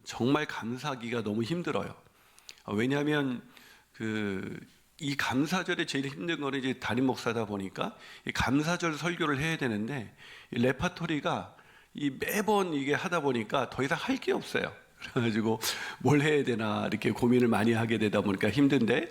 정말 감사하기가 너무 힘들어요. 왜냐하면 이 감사절에 제일 힘든 거는 이제 담임 목사다 보니까 이 감사절 설교를 해야 되는데 이 레파토리가 매번 이게 하다 보니까 더 이상 할 게 없어요. 그래가지고 뭘 해야 되나 이렇게 고민을 많이 하게 되다 보니까 힘든데,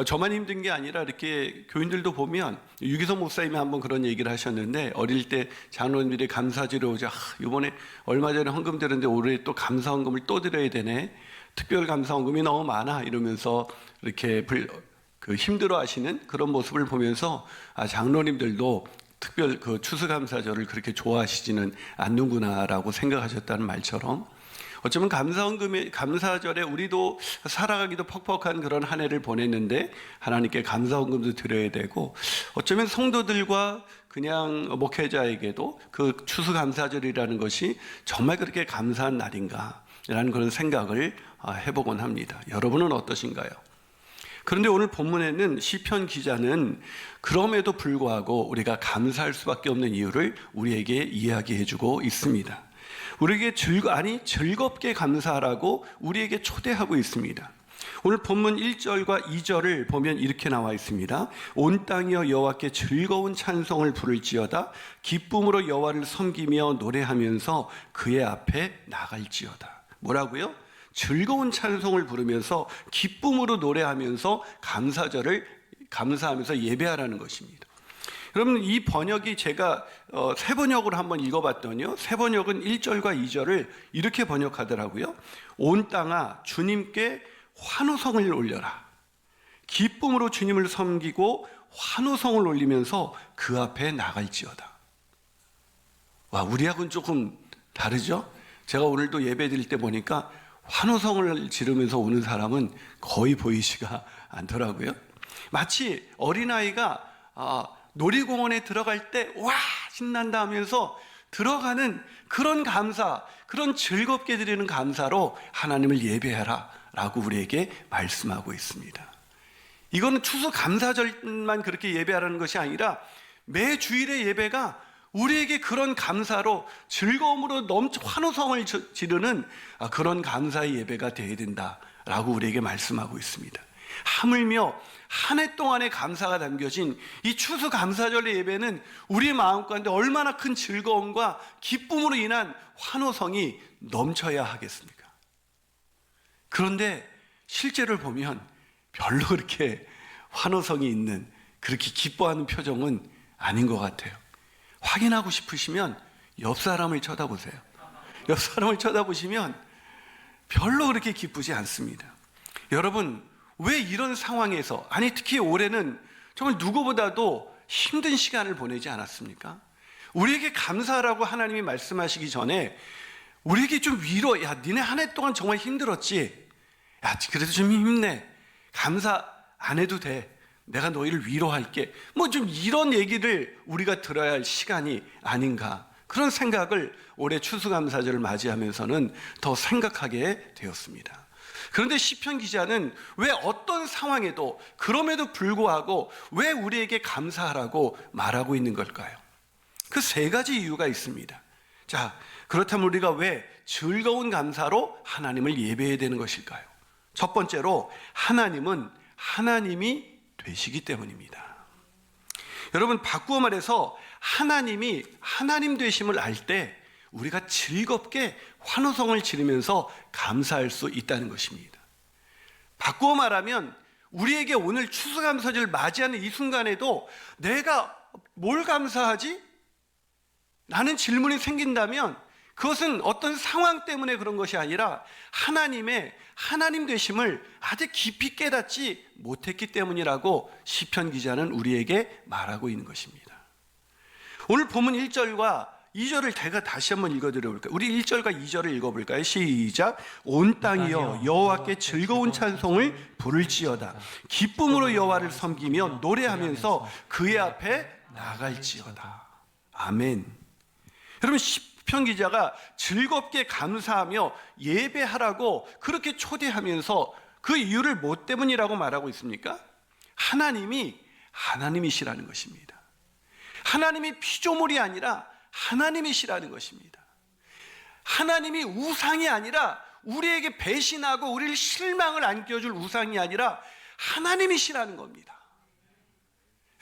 저만 힘든 게 아니라 이렇게 교인들도 보면, 유기성 목사님이 한번 그런 얘기를 하셨는데, 어릴 때 장로님들이 감사지로 오자, 이번에 얼마 전에 헌금 드렸는데 올해 또 감사 헌금을 또 드려야 되네, 특별 감사 헌금이 너무 많아, 이러면서 이렇게 힘들어 하시는 그런 모습을 보면서, 장로님들도 특별 추수감사절을 그렇게 좋아하시지는 않는구나라고 생각하셨다는 말처럼, 어쩌면 감사절에 우리도 살아가기도 퍽퍽한 그런 한 해를 보냈는데 하나님께 감사헌금도 드려야 되고, 어쩌면 성도들과 그냥 목회자에게도 그 추수감사절이라는 것이 정말 그렇게 감사한 날인가 라는 그런 생각을 해보곤 합니다. 여러분은 어떠신가요? 그런데 오늘 본문에는 시편 기자는 그럼에도 불구하고 우리가 감사할 수밖에 없는 이유를 우리에게 이야기해주고 있습니다. 우리에게 즐겁게 감사하라고 우리에게 초대하고 있습니다. 오늘 본문 1절과 2절을 보면 이렇게 나와 있습니다. 온 땅이여 여호와께 즐거운 찬송을 부를지어다. 기쁨으로 여호와를 섬기며 노래하면서 그의 앞에 나갈지어다. 뭐라고요? 즐거운 찬송을 부르면서 기쁨으로 노래하면서 감사하면서 예배하라는 것입니다. 그러면 이 번역이 제가 새 번역으로 한번 읽어봤더니요, 새 번역은 1절과 2절을 이렇게 번역하더라고요. 온 땅아 주님께 환호성을 올려라. 기쁨으로 주님을 섬기고 환호성을 올리면서 그 앞에 나갈지어다. 와, 우리하고는 조금 다르죠? 제가 오늘도 예배 드릴 때 보니까 환호성을 지르면서 오는 사람은 거의 보이지가 않더라고요. 마치 어린아이가 놀이공원에 들어갈 때 와 신난다 하면서 들어가는 그런 감사, 그런 즐겁게 드리는 감사로 하나님을 예배하라 라고 우리에게 말씀하고 있습니다. 이거는 추수감사절만 그렇게 예배하라는 것이 아니라 매 주일의 예배가 우리에게 그런 감사로 즐거움으로 환호성을 지르는 그런 감사의 예배가 되어야 된다라고 우리에게 말씀하고 있습니다. 하물며 한 해 동안의 감사가 담겨진 이 추수감사절의 예배는 우리의 마음 가운데 얼마나 큰 즐거움과 기쁨으로 인한 환호성이 넘쳐야 하겠습니까? 그런데 실제를 보면 별로 그렇게 환호성이 있는, 그렇게 기뻐하는 표정은 아닌 것 같아요. 확인하고 싶으시면 옆 사람을 쳐다보세요. 옆 사람을 쳐다보시면 별로 그렇게 기쁘지 않습니다. 여러분, 왜 이런 상황에서, 특히 올해는 정말 누구보다도 힘든 시간을 보내지 않았습니까? 우리에게 감사하라고 하나님이 말씀하시기 전에 우리에게 좀 위로, 니네 한 해 동안 정말 힘들었지? 그래도 좀 힘내. 감사 안 해도 돼. 내가 너희를 위로할게. 좀 이런 얘기를 우리가 들어야 할 시간이 아닌가. 그런 생각을 올해 추수감사절을 맞이하면서는 더 생각하게 되었습니다. 그런데 시편 기자는 왜 어떤 상황에도 그럼에도 불구하고 왜 우리에게 감사하라고 말하고 있는 걸까요? 그 세 가지 이유가 있습니다. 자, 그렇다면 우리가 왜 즐거운 감사로 하나님을 예배해야 되는 것일까요? 첫 번째로 하나님은 하나님이 되시기 때문입니다. 여러분, 바꾸어 말해서 하나님이 하나님 되심을 알 때 우리가 즐겁게 환호성을 지르면서 감사할 수 있다는 것입니다. 바꾸어 말하면 우리에게 오늘 추수감사절을 맞이하는 이 순간에도 내가 뭘 감사하지? 라는 질문이 생긴다면 그것은 어떤 상황 때문에 그런 것이 아니라 하나님의 하나님 되심을 아주 깊이 깨닫지 못했기 때문이라고 시편 기자는 우리에게 말하고 있는 것입니다. 오늘 본문 1절과 2절을 제가 다시 한번 읽어드려 볼까요? 우리 1절과 2절을 읽어볼까요? 시작. 온 땅이여 여호와께 즐거운 찬송을 부를지어다. 기쁨으로 여호와를 섬기며 노래하면서 그의 앞에 나갈지어다. 아멘. 여러분, 시편 기자가 즐겁게 감사하며 예배하라고 그렇게 초대하면서 그 이유를 뭐 때문이라고 말하고 있습니까? 하나님이 하나님이시라는 것입니다. 하나님이 피조물이 아니라 하나님이시라는 것입니다. 하나님이 우상이 아니라 우리에게 배신하고 우리를 실망을 안겨줄 우상이 아니라 하나님이시라는 겁니다.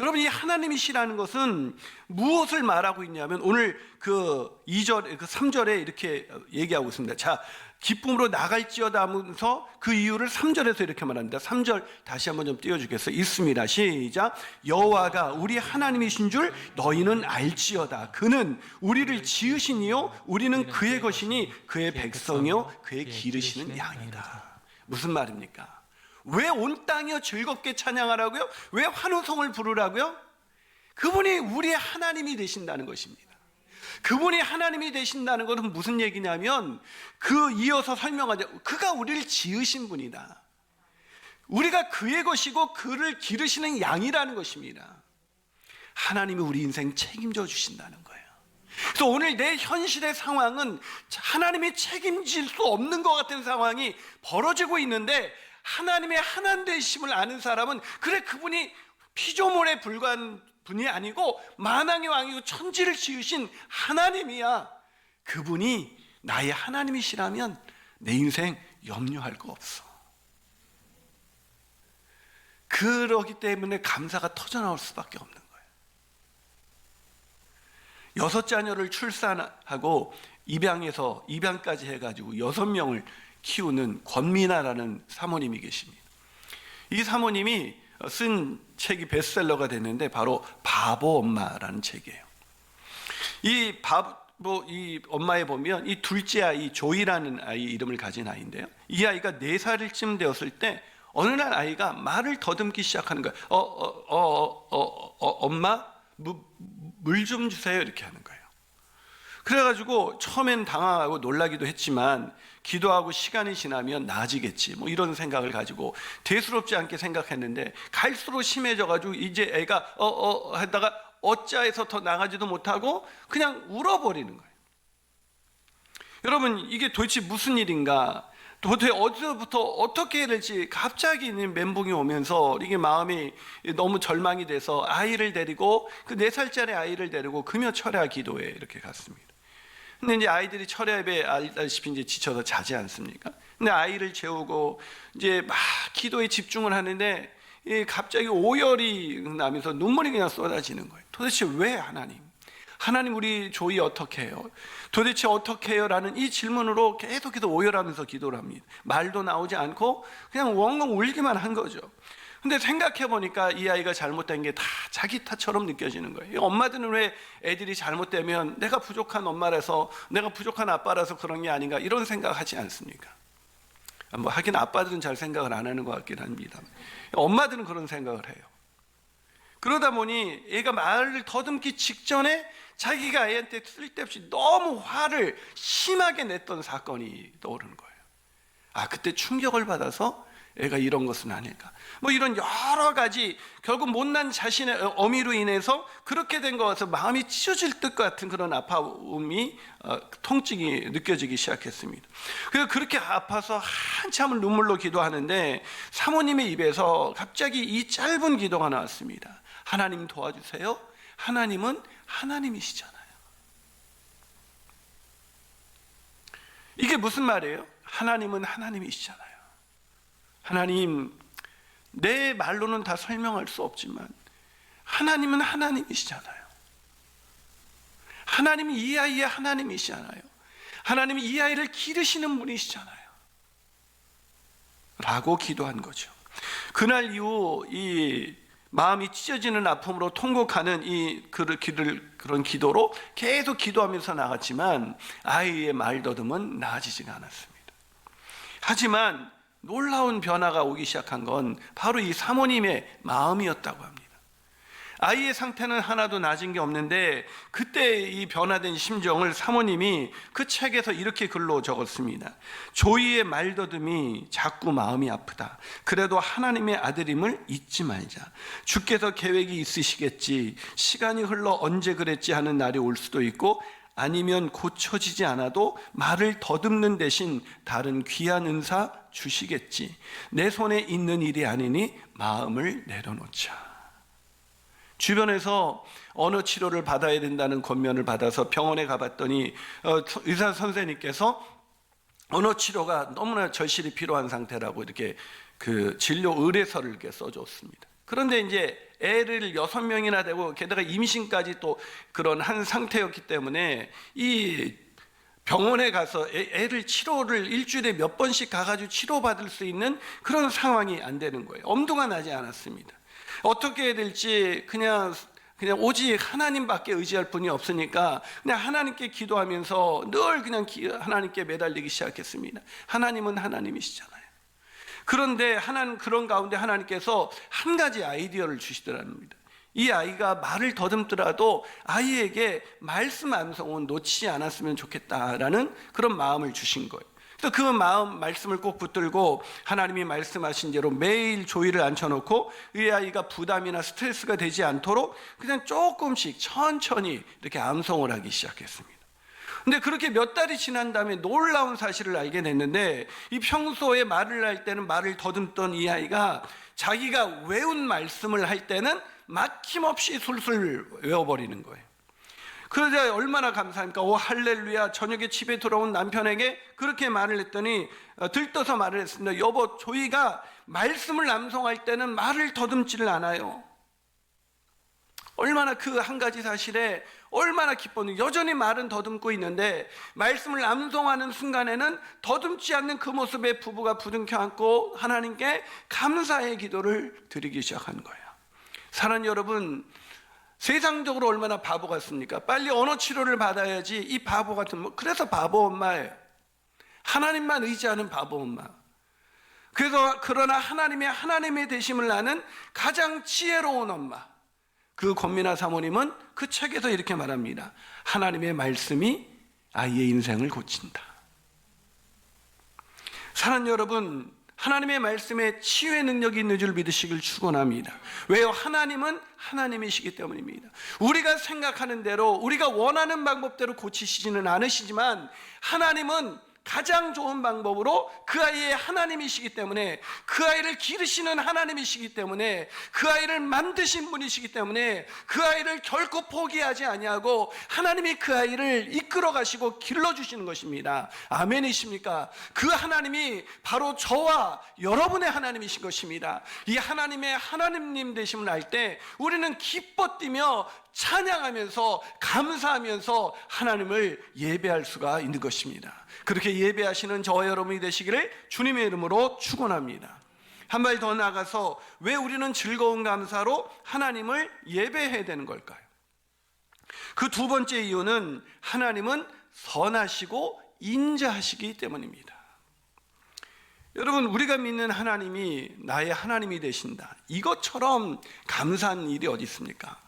여러분, 이 하나님이시라는 것은 무엇을 말하고 있냐면 오늘 그 2절, 그 3절에 이렇게 얘기하고 있습니다. 자, 기쁨으로 나갈지어다 하면서 그 이유를 3절에서 이렇게 말합니다. 3절 다시 한번 좀 띄워주겠어요? 있습니다. 시작. 여호와가 우리 하나님이신 줄 너희는 알지어다. 그는 우리를 지으시니요 우리는 그의 것이니 그의 백성이요 그의 기르시는 양이다. 무슨 말입니까? 왜 온 땅이여 즐겁게 찬양하라고요? 왜 환호성을 부르라고요? 그분이 우리의 하나님이 되신다는 것입니다. 그분이 하나님이 되신다는 것은 무슨 얘기냐면 그 이어서 설명하자. 그가 우리를 지으신 분이다. 우리가 그의 것이고 그를 기르시는 양이라는 것입니다. 하나님이 우리 인생 책임져 주신다는 거예요. 그래서 오늘 내 현실의 상황은 하나님이 책임질 수 없는 것 같은 상황이 벌어지고 있는데 하나님의 하나님 되심을 아는 사람은 그래, 그분이 피조물에 불과한 분이 아니고 만왕의 왕이고 천지를 지으신 하나님이야. 그분이 나의 하나님이시라면 내 인생 염려할 거 없어. 그러기 때문에 감사가 터져나올 수밖에 없는 거예요. 6자녀를 출산하고 입양까지 해가지고 6명을 키우는 권미나라는 사모님이 계십니다. 이 사모님이 쓴 책이 베스트셀러가 됐는데 바로 바보 엄마라는 책이에요. 이 엄마에 보면 이 둘째 아이 조이라는 아이 이름을 가진 아이인데요. 이 아이가 4살쯤 되었을 때 어느 날 아이가 말을 더듬기 시작하는 거예요. 엄마 물 좀 주세요 이렇게 하는 거예요. 그래가지고 처음엔 당황하고 놀라기도 했지만 기도하고 시간이 지나면 나아지겠지 뭐 이런 생각을 가지고 대수롭지 않게 생각했는데 갈수록 심해져가지고 이제 애가 하다가 어짜에서 더 나가지도 못하고 그냥 울어버리는 거예요. 여러분, 이게 도대체 무슨 일인가, 도대체 어디서부터 어떻게 해야 될지 갑자기 멘붕이 오면서 이게 마음이 너무 절망이 돼서 아이를 데리고 그 4살짜리 아이를 데리고 금요 철야 기도에 이렇게 갔습니다. 근데 이제 아이들이 철야 예배 알다시피 이제 지쳐서 자지 않습니까? 근데 아이를 재우고 이제 막 기도에 집중을 하는데 갑자기 오열이 나면서 눈물이 그냥 쏟아지는 거예요. 도대체 왜 하나님 우리 조이 어떻게 해요? 도대체 어떻게 해요? 라는 이 질문으로 계속해서 오열하면서 기도를 합니다. 말도 나오지 않고 그냥 엉엉 울기만 한 거죠. 근데 생각해 보니까 이 아이가 잘못된 게 다 자기 탓처럼 느껴지는 거예요. 엄마들은 왜 애들이 잘못되면 내가 부족한 엄마라서, 내가 부족한 아빠라서 그런 게 아닌가 이런 생각하지 않습니까? 뭐 하긴 아빠들은 잘 생각을 안 하는 것 같긴 합니다. 엄마들은 그런 생각을 해요. 그러다 보니 애가 말을 더듬기 직전에 자기가 애한테 쓸데없이 너무 화를 심하게 냈던 사건이 떠오르는 거예요. 그때 충격을 받아서 애가 이런 것은 아닐까, 뭐 이런 여러 가지, 결국 못난 자신의 어미로 인해서 그렇게 된 것 같아서 마음이 찢어질 것 같은 그런 아파움이, 통증이 느껴지기 시작했습니다. 그래서 그렇게 아파서 한참을 눈물로 기도하는데 사모님의 입에서 갑자기 이 짧은 기도가 나왔습니다. 하나님 도와주세요. 하나님은 하나님이시잖아요. 이게 무슨 말이에요? 하나님은 하나님이시잖아요. 하나님, 내 말로는 다 설명할 수 없지만 하나님은 하나님이시잖아요. 하나님이 이 아이의 하나님이시잖아요. 하나님이 이 아이를 기르시는 분이시잖아요. 라고 기도한 거죠. 그날 이후 이 마음이 찢어지는 아픔으로 통곡하는 그런 기도로 계속 기도하면서 나갔지만 아이의 말더듬은 나아지지가 않았습니다. 하지만 놀라운 변화가 오기 시작한 건 바로 이 사모님의 마음이었다고 합니다. 아이의 상태는 하나도 나아진 게 없는데 그때 이 변화된 심정을 사모님이 그 책에서 이렇게 글로 적었습니다. 조이의 말더듬이 자꾸 마음이 아프다. 그래도 하나님의 아들임을 잊지 말자. 주께서 계획이 있으시겠지. 시간이 흘러 언제 그랬지 하는 날이 올 수도 있고 아니면 고쳐지지 않아도 말을 더듬는 대신 다른 귀한 은사 주시겠지. 내 손에 있는 일이 아니니 마음을 내려놓자. 주변에서 언어 치료를 받아야 된다는 권면을 받아서 병원에 가봤더니 의사 선생님께서 언어 치료가 너무나 절실히 필요한 상태라고 이렇게 그 진료 의뢰서를 이렇게 써줬습니다. 그런데 이제 애를 6명이나 되고 게다가 임신까지 또 그런 한 상태였기 때문에 이 병원에 가서 애를 치료를 일주일에 몇 번씩 가가지고 치료받을 수 있는 그런 상황이 안 되는 거예요. 엄두가 나지 않았습니다. 어떻게 해야 될지 그냥 오직 하나님밖에 의지할 분이 없으니까 그냥 하나님께 기도하면서 늘 그냥 하나님께 매달리기 시작했습니다. 하나님은 하나님이시잖아요. 그런데 그런 가운데 하나님께서 한 가지 아이디어를 주시더랍니다. 이 아이가 말을 더듬더라도 아이에게 말씀 암송은 놓치지 않았으면 좋겠다라는 그런 마음을 주신 거예요. 그래서 그 말씀을 꼭 붙들고 하나님이 말씀하신 대로 매일 조이를 앉혀놓고 이 아이가 부담이나 스트레스가 되지 않도록 그냥 조금씩 천천히 이렇게 암송을 하기 시작했습니다. 근데 그렇게 몇 달이 지난 다음에 놀라운 사실을 알게 됐는데, 이 평소에 말을 할 때는 말을 더듬던 이 아이가 자기가 외운 말씀을 할 때는 막힘없이 술술 외워버리는 거예요. 그러자 얼마나 감사합니까? 오 할렐루야. 저녁에 집에 돌아온 남편에게 그렇게 말을 했더니 들떠서 말을 했습니다. 여보, 조이가 말씀을 암송할 때는 말을 더듬지를 않아요. 얼마나 그 한 가지 사실에 얼마나 기뻤는지. 여전히 말은 더듬고 있는데 말씀을 암송하는 순간에는 더듬지 않는 그 모습에 부부가 부둥켜 안고 하나님께 감사의 기도를 드리기 시작한 거예요. 사랑하는 여러분, 세상적으로 얼마나 바보 같습니까? 빨리 언어 치료를 받아야지. 이 바보 같은, 그래서 바보 엄마예요. 하나님만 의지하는 바보 엄마. 그러나 하나님의 되심을 아는 가장 지혜로운 엄마. 그 권민아 사모님은 그 책에서 이렇게 말합니다. 하나님의 말씀이 아이의 인생을 고친다. 사랑하는 여러분, 하나님의 말씀에 치유의 능력이 있는 줄 믿으시길 축원합니다. 왜요? 하나님은 하나님이시기 때문입니다. 우리가 생각하는 대로, 우리가 원하는 방법대로 고치시지는 않으시지만 하나님은 가장 좋은 방법으로 그 아이의 하나님이시기 때문에, 그 아이를 기르시는 하나님이시기 때문에, 그 아이를 만드신 분이시기 때문에 그 아이를 결코 포기하지 아니하고 하나님이 그 아이를 이끌어 가시고 길러주시는 것입니다. 아멘이십니까? 그 하나님이 바로 저와 여러분의 하나님이신 것입니다. 이 하나님의 하나님 되심을 알 때 우리는 기뻐 뛰며 찬양하면서 감사하면서 하나님을 예배할 수가 있는 것입니다. 그렇게 예배하시는 저와 여러분이 되시기를 주님의 이름으로 축원합니다. 한 발 더 나가서 왜 우리는 즐거운 감사로 하나님을 예배해야 되는 걸까요? 그 두 번째 이유는 하나님은 선하시고 인자하시기 때문입니다. 여러분, 우리가 믿는 하나님이 나의 하나님이 되신다, 이것처럼 감사한 일이 어디 있습니까?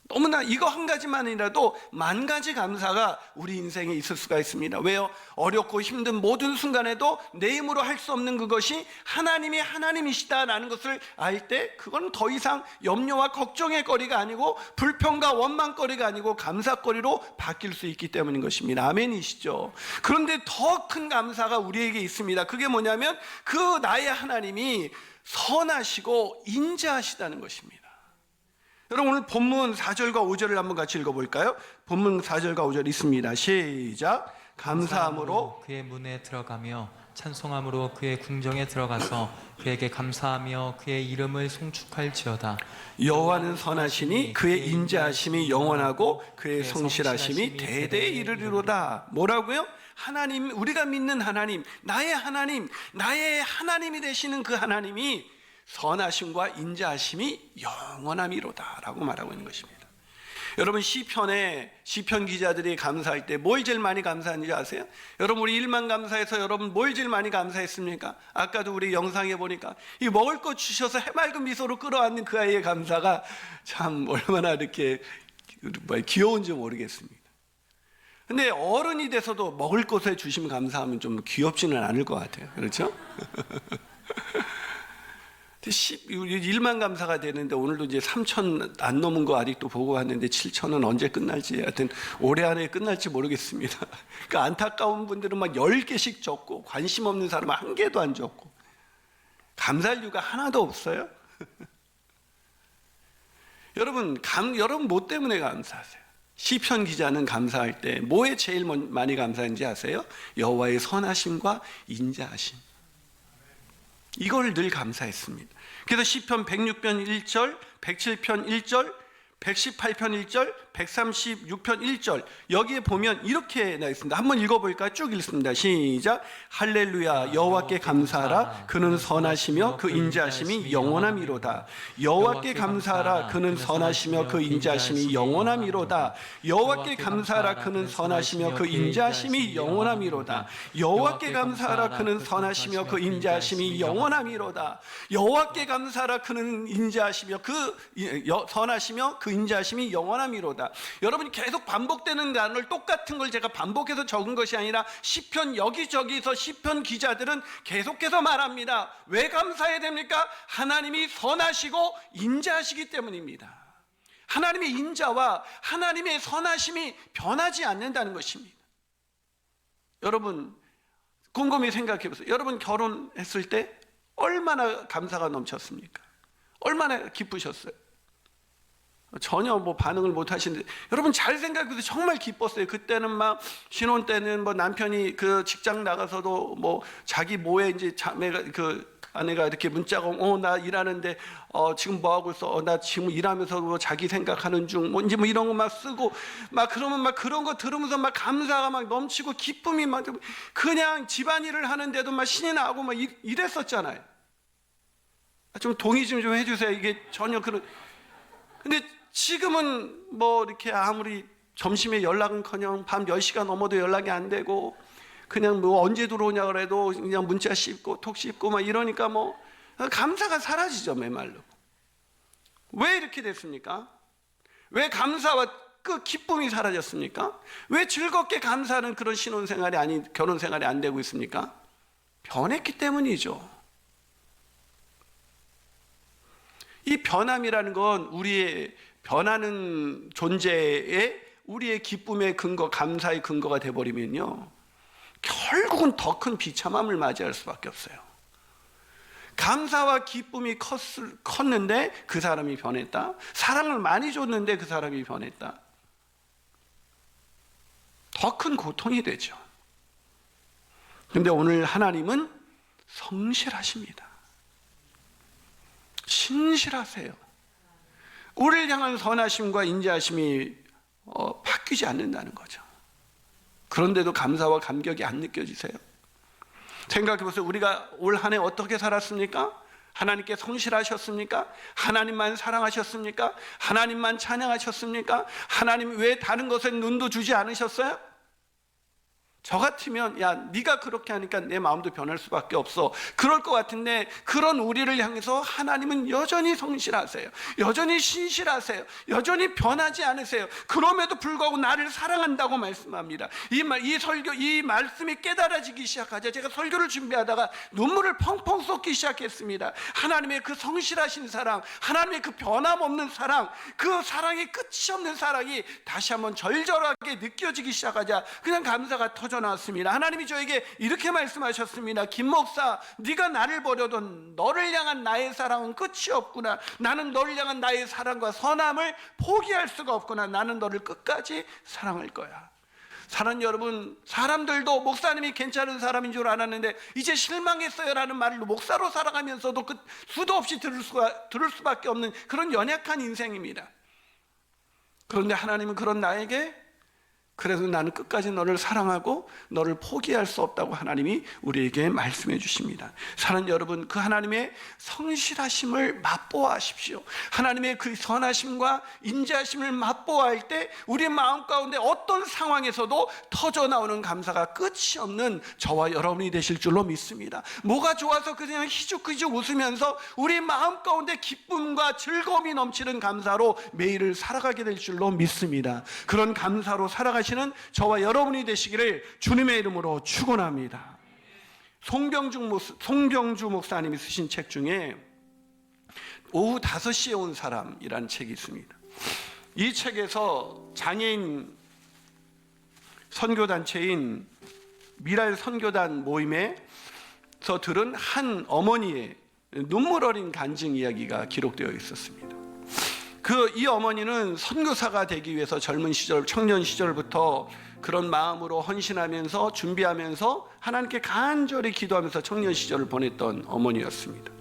너무나 이거 한 가지만이라도 만 가지 감사가 우리 인생에 있을 수가 있습니다. 왜요? 어렵고 힘든 모든 순간에도 내 힘으로 할 수 없는 그것이 하나님이 하나님이시다라는 것을 알 때 그건 더 이상 염려와 걱정의 거리가 아니고 불평과 원망거리가 아니고 감사거리로 바뀔 수 있기 때문인 것입니다. 아멘이시죠? 그런데 더 큰 감사가 우리에게 있습니다. 그게 뭐냐면 그 나의 하나님이 선하시고 인자하시다는 것입니다. 여러분, 오늘 본문 4절과 5절을 한번 같이 읽어볼까요? 본문 4절과 5절 있습니다. 시작. 감사함으로 그의 문에 들어가며 찬송함으로 그의 궁정에 들어가서 그에게 감사하며 그의 이름을 송축할지어다. 여호와는 선하시니 그의 인자하심이 영원하고 그의 성실하심이 대대에 이르리로다. 뭐라고요? 하나님, 우리가 믿는 하나님, 나의 하나님이 되시는 그 하나님이 선하심과 인자하심이 영원함이로다 라고 말하고 있는 것입니다. 여러분, 시편 기자들이 감사할 때 뭘 제일 많이 감사하는지 아세요? 여러분, 우리 일만 감사해서 여러분 뭘 제일 많이 감사했습니까? 아까도 우리 영상에 보니까 이 먹을 것 주셔서 해맑은 미소로 끌어안는 그 아이의 감사가 참 얼마나 이렇게 귀여운지 모르겠습니다. 근데 어른이 돼서도 먹을 것에 주심 감사하면 좀 귀엽지는 않을 것 같아요. 그렇죠? 1만 감사가 되는데 오늘도 이제 3천 안 넘은 거 아직도 보고 왔는데 7천은 언제 끝날지, 하여튼 올해 안에 끝날지 모르겠습니다. 그러니까 안타까운 분들은 막 10개씩 적고 관심 없는 사람은 1개도 안 적고 감사할 이유가 하나도 없어요. 여러분 뭐 때문에 감사하세요? 시편 기자는 감사할 때 뭐에 제일 많이 감사한지 아세요? 여호와의 선하심과 인자하심. 이걸 늘 감사했습니다. 그래서 시편 106편 1절, 107편 1절, 118편 1절, 136편 1절 여기에 보면 이렇게 나와 있습니다. 한번 읽어볼까요? 쭉 읽습니다. 시작. 할렐루야 여호와께 감사하라 그는 선하시며 그 인자하심이 영원함이로다. 여호와께 감사하라 그는 선하시며 그 인자하심이 영원함이로다. 여호와께 감사하라 그는 선하시며 그 인자하심이 영원함이로다. 여호와께 감사하라 그는 선하시며 그 인자하심이 영원함이로다. 여호와께 감사하라 그는 인자하시며 그 선하시며 그 인자하심이 영원함이로다. 여러분이 계속 반복되는 단어를 똑같은 걸 제가 반복해서 적은 것이 아니라 시편 여기저기서 시편 기자들은 계속해서 말합니다. 왜 감사해야 됩니까? 하나님이 선하시고 인자하시기 때문입니다. 하나님의 인자와 하나님의 선하심이 변하지 않는다는 것입니다. 여러분 곰곰이 생각해 보세요. 여러분 결혼했을 때 얼마나 감사가 넘쳤습니까? 얼마나 기쁘셨어요? 전혀 뭐 반응을 못 하시는데 여러분 잘 생각해 보세요. 정말 기뻤어요. 그때는 막 신혼 때는 뭐 남편이 그 직장 나가서도 뭐 자기 뭐에 이제 자매가 그 아내가 이렇게 문자가 나 일하는데 지금 뭐 하고 있어? 나 지금 일하면서 뭐 자기 생각하는 중 뭔지 뭐 이런 거 막 쓰고 막 그러면 막 그런 거 들으면서 막 감사가 막 넘치고 기쁨이 막 그냥 집안일을 하는데도 막 신이 나고 막 이랬었잖아요. 좀 동의 좀 해주세요. 이게 전혀 그런. 근데 지금은 뭐 이렇게 아무리 점심에 연락은커녕 밤 10시가 넘어도 연락이 안 되고 그냥 뭐 언제 들어오냐 그래도 그냥 문자 씹고 톡 씹고 막 이러니까 뭐 감사가 사라지죠, 맨말로. 왜 이렇게 됐습니까? 왜 감사와 그 기쁨이 사라졌습니까? 왜 즐겁게 감사하는 그런 신혼생활이 아닌 결혼생활이 안 되고 있습니까? 변했기 때문이죠. 이 변함이라는 건 우리의 변하는 존재에 우리의 기쁨의 근거, 감사의 근거가 되어버리면요 결국은 더 큰 비참함을 맞이할 수밖에 없어요. 감사와 기쁨이 컸는데 그 사람이 변했다. 사랑을 많이 줬는데 그 사람이 변했다. 더 큰 고통이 되죠. 그런데 오늘 하나님은 성실하십니다. 신실하세요. 우리를 향한 선하심과 인자하심이 바뀌지 않는다는 거죠. 그런데도 감사와 감격이 안 느껴지세요? 생각해 보세요. 우리가 올 한 해 어떻게 살았습니까? 하나님께 성실하셨습니까? 하나님만 사랑하셨습니까? 하나님만 찬양하셨습니까? 하나님 왜 다른 것에 눈도 주지 않으셨어요? 저 같으면 야 네가 그렇게 하니까 내 마음도 변할 수밖에 없어 그럴 것 같은데 그런 우리를 향해서 하나님은 여전히 성실하세요. 여전히 신실하세요. 여전히 변하지 않으세요. 그럼에도 불구하고 나를 사랑한다고 말씀합니다. 이 말씀이 깨달아지기 시작하자 제가 설교를 준비하다가 눈물을 펑펑 쏟기 시작했습니다. 하나님의 그 성실하신 사랑, 하나님의 그 변함없는 사랑, 그 사랑이 끝이 없는 사랑이 다시 한번 절절하게 느껴지기 시작하자 그냥 감사가 터져 나왔습니다. 하나님이 저에게 이렇게 말씀하셨습니다. 김 목사, 네가 나를 버려도 너를 향한 나의 사랑은 끝이 없구나. 나는 너를 향한 나의 사랑과 선함을 포기할 수가 없구나. 나는 너를 끝까지 사랑할 거야. 사랑하는 여러분, 사람들도 목사님이 괜찮은 사람인 줄 알았는데 이제 실망했어요 라는 말을 목사로 살아가면서도 그 수도 없이 들을 수밖에 없는 그런 연약한 인생입니다. 그런데 하나님은 그런 나에게 그래서 나는 끝까지 너를 사랑하고 너를 포기할 수 없다고 하나님이 우리에게 말씀해 주십니다. 사랑하는 여러분, 그 하나님의 성실하심을 맛보아하십시오. 하나님의 그 선하심과 인자하심을 맛보아할 때 우리 마음 가운데 어떤 상황에서도 터져나오는 감사가 끝이 없는 저와 여러분이 되실 줄로 믿습니다. 뭐가 좋아서 그냥 희죽희죽 웃으면서 우리 마음 가운데 기쁨과 즐거움이 넘치는 감사로 매일을 살아가게 될 줄로 믿습니다. 그런 감사로 살아가시는 저와 여러분이 되시기를 주님의 이름으로 축원합니다. 송병주 목사님이 쓰신 책 중에 오후 5시에 온 사람이라는 책이 있습니다. 이 책에서 장애인 선교단체인 미랄 선교단 모임에서 들은 한 어머니의 눈물 어린 간증 이야기가 기록되어 있었습니다. 이 어머니는 선교사가 되기 위해서 청년 시절부터 그런 마음으로 헌신하면서 준비하면서 하나님께 간절히 기도하면서 청년 시절을 보냈던 어머니였습니다.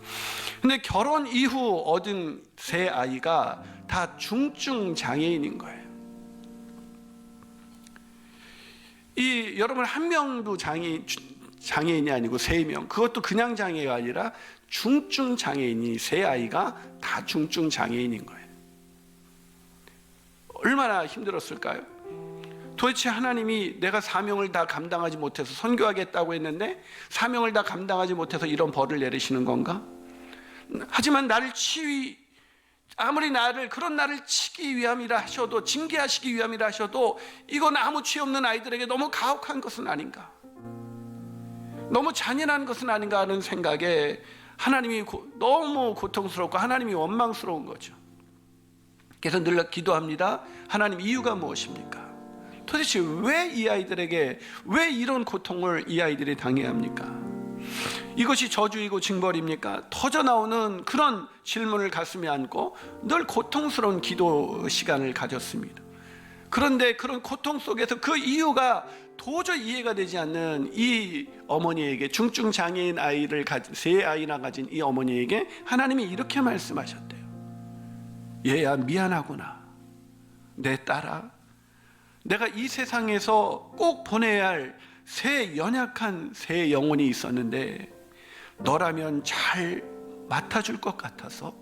근데 결혼 이후 얻은 세 아이가 다 중증 장애인인 거예요. 여러분, 한 명도 장애인이 아니고 3명, 그것도 그냥 장애가 아니라 중증 장애인이, 세 아이가 다 중증 장애인인 거예요. 얼마나 힘들었을까요? 도대체 하나님이 내가 사명을 다 감당하지 못해서 선교하겠다고 했는데 사명을 다 감당하지 못해서 이런 벌을 내리시는 건가? 하지만 아무리 그런 나를 치기 위함이라 하셔도, 징계하시기 위함이라 하셔도 이건 아무 죄 없는 아이들에게 너무 가혹한 것은 아닌가, 너무 잔인한 것은 아닌가 하는 생각에 하나님이 너무 고통스럽고 하나님이 원망스러운 거죠. 그래서 늘 기도합니다. 하나님, 이유가 무엇입니까? 도대체 왜 이 아이들에게, 왜 이런 고통을 이 아이들이 당해야 합니까? 이것이 저주이고 징벌입니까? 터져나오는 그런 질문을 가슴에 안고 늘 고통스러운 기도 시간을 가졌습니다. 그런데 그런 고통 속에서 그 이유가 도저히 이해가 되지 않는 이 어머니에게, 중증 장애인 아이를 가진, 세 아이나 가진 이 어머니에게 하나님이 이렇게 말씀하셨대요. 얘야, 미안하구나. 내 딸아, 내가 이 세상에서 꼭 보내야 할 연약한 새 영혼이 있었는데 너라면 잘 맡아줄 것 같아서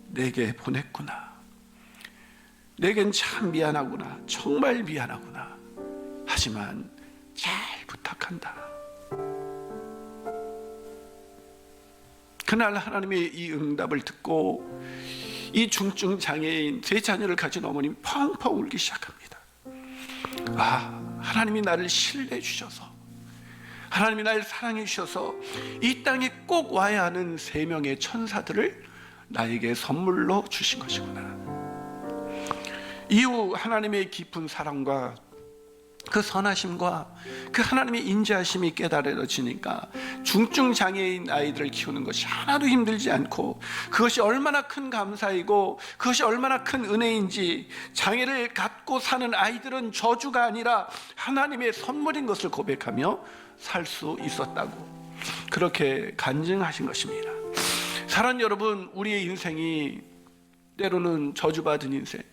내게 보냈구나. 내겐 참 미안하구나. 정말 미안하구나. 하지만 잘 부탁한다. 그날 하나님의 이 응답을 듣고 이 중증 장애인 세 자녀를 가진 어머님이 펑펑 울기 시작합니다. 하나님이 나를 신뢰해 주셔서, 하나님이 나를 사랑해 주셔서 이 땅에 꼭 와야 하는 3명의 천사들을 나에게 선물로 주신 것이구나. 이후 하나님의 깊은 사랑과 그 선하심과 그 하나님의 인자하심이 깨달아지니까 중증 장애인 아이들을 키우는 것이 하나도 힘들지 않고, 그것이 얼마나 큰 감사이고 그것이 얼마나 큰 은혜인지, 장애를 갖고 사는 아이들은 저주가 아니라 하나님의 선물인 것을 고백하며 살 수 있었다고 그렇게 간증하신 것입니다. 사랑하는 여러분, 우리의 인생이 때로는 저주받은 인생,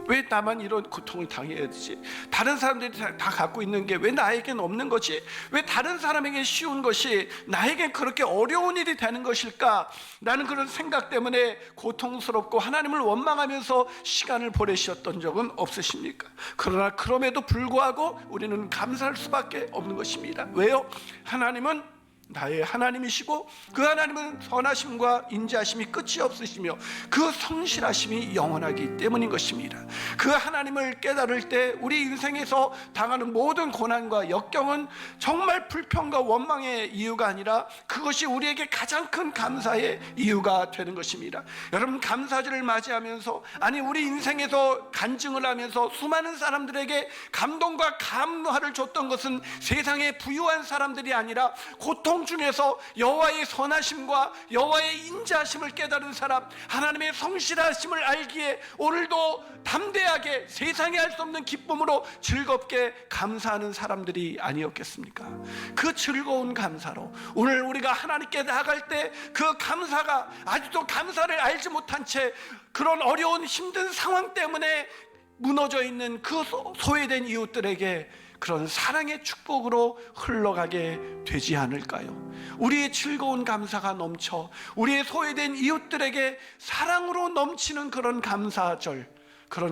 왜 나만 이런 고통을 당해야 되지? 다른 사람들이 다 갖고 있는 게 왜 나에겐 없는 거지? 왜 다른 사람에게 쉬운 것이 나에겐 그렇게 어려운 일이 되는 것일까? 나는 그런 생각 때문에 고통스럽고 하나님을 원망하면서 시간을 보내셨던 적은 없으십니까? 그러나 그럼에도 불구하고 우리는 감사할 수밖에 없는 것입니다. 왜요? 하나님은 나의 하나님이시고 그 하나님은 선하심과 인자하심이 끝이 없으시며 그 성실하심이 영원하기 때문인 것입니다. 그 하나님을 깨달을 때 우리 인생에서 당하는 모든 고난과 역경은 정말 불평과 원망의 이유가 아니라 그것이 우리에게 가장 큰 감사의 이유가 되는 것입니다. 여러분, 감사절을 맞이하면서, 아니 우리 인생에서 간증을 하면서 수많은 사람들에게 감동과 감화를 줬던 것은 세상의 부유한 사람들이 아니라 고통 중에서 여호와의 선하심과 여호와의 인자하심을 깨달은 사람, 하나님의 성실하심을 알기에 오늘도 담대하게 세상에 할 수 없는 기쁨으로 즐겁게 감사하는 사람들이 아니었겠습니까? 그 즐거운 감사로 오늘 우리가 하나님께 나아갈 때 그 감사가, 아직도 감사를 알지 못한 채 그런 어려운 힘든 상황 때문에 무너져 있는 그 소외된 이웃들에게 그런 사랑의 축복으로 흘러가게 되지 않을까요? 우리의 즐거운 감사가 넘쳐 우리의 소외된 이웃들에게 사랑으로 넘치는 그런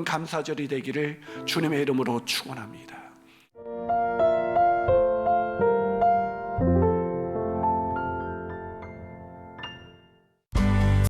감사절이 되기를 주님의 이름으로 축원합니다.